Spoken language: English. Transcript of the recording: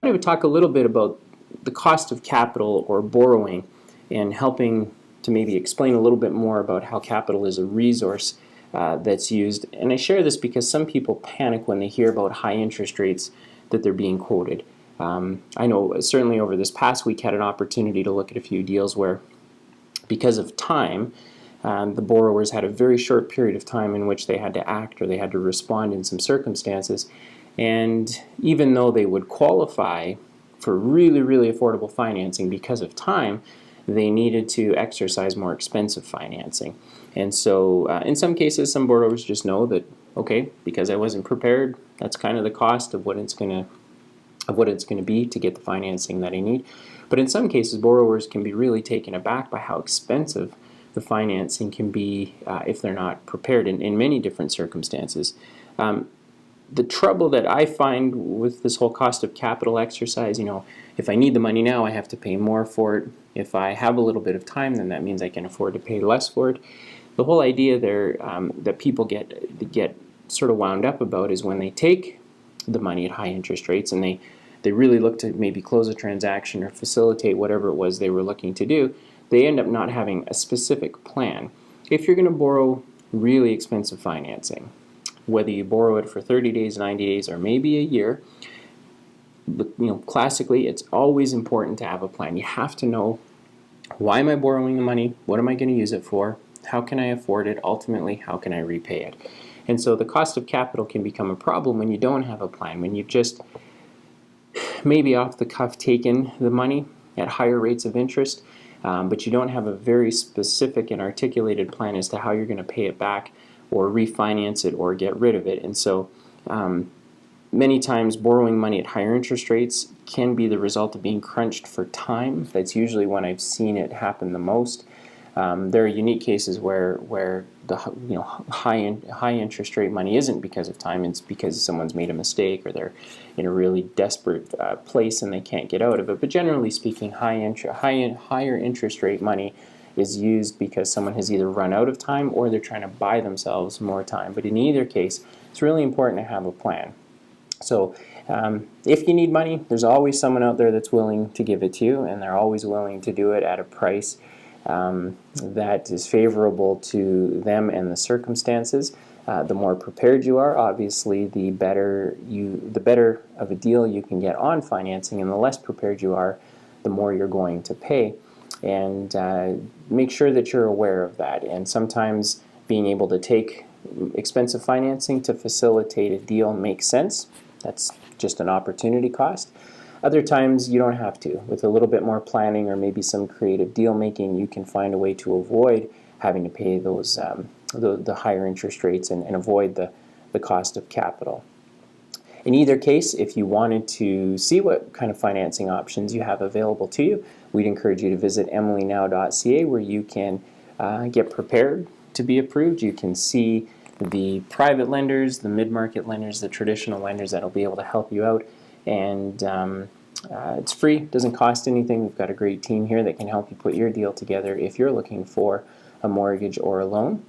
I would talk a little bit about the cost of capital or borrowing and helping to maybe explain a little bit more about how capital is a resource that's used. And I share this because some people panic when they hear about high interest rates that they're being quoted. I know certainly over this past week had an opportunity to look at a few deals where, because of time, the borrowers had a very short period of time in which they had to act or they had to respond in some circumstances. And even though they would qualify for really, really affordable financing, because of time, they needed to exercise more expensive financing. And so in some cases, some borrowers just know that, okay, because I wasn't prepared, that's kind of the cost of what it's going to be to get the financing that I need. But in some cases, borrowers can be really taken aback by how expensive the financing can be if they're not prepared in many different circumstances. The trouble that I find with this whole cost of capital exercise, if I need the money now, I have to pay more for it. If I have a little bit of time, then that means I can afford to pay less for it. The whole idea there that people get sort of wound up about is when they take the money at high interest rates and they really look to maybe close a transaction or facilitate whatever it was they were looking to do, they end up not having a specific plan. If you're going to borrow really expensive financing, whether you borrow it for 30 days, 90 days, or maybe a year, classically, it's always important to have a plan. You have to know, why am I borrowing the money? What am I going to use it for? How can I afford it? Ultimately, how can I repay it? And so the cost of capital can become a problem when you don't have a plan, when you've just maybe off the cuff taken the money at higher rates of interest, but you don't have a very specific and articulated plan as to how you're going to pay it back or refinance it or get rid of it. And so many times borrowing money at higher interest rates can be the result of being crunched for time. That's usually when I've seen it happen the most. There are unique cases where the high interest rate money isn't because of time. It's because someone's made a mistake or they're in a really desperate place and they can't get out of it. But generally speaking, higher interest rate money is used because someone has either run out of time or they're trying to buy themselves more time. But in either case, it's really important to have a plan. So if you need money, there's always someone out there that's willing to give it to you, and they're always willing to do it at a price that is favorable to them and the circumstances. The more prepared you are, obviously, the better of a deal you can get on financing, and the less prepared you are, the more you're going to pay. And make sure that you're aware of that. And sometimes being able to take expensive financing to facilitate a deal makes sense. That's just an opportunity cost. Other times you don't have to. With a little bit more planning or maybe some creative deal making, you can find a way to avoid having to pay those the higher interest rates and avoid the cost of capital. In either case, if you wanted to see what kind of financing options you have available to you, we'd encourage you to visit emilynow.ca, where you can get prepared to be approved. You can see the private lenders, the mid-market lenders, the traditional lenders that will be able to help you out. And it's free, doesn't cost anything. We've got a great team here that can help you put your deal together if you're looking for a mortgage or a loan.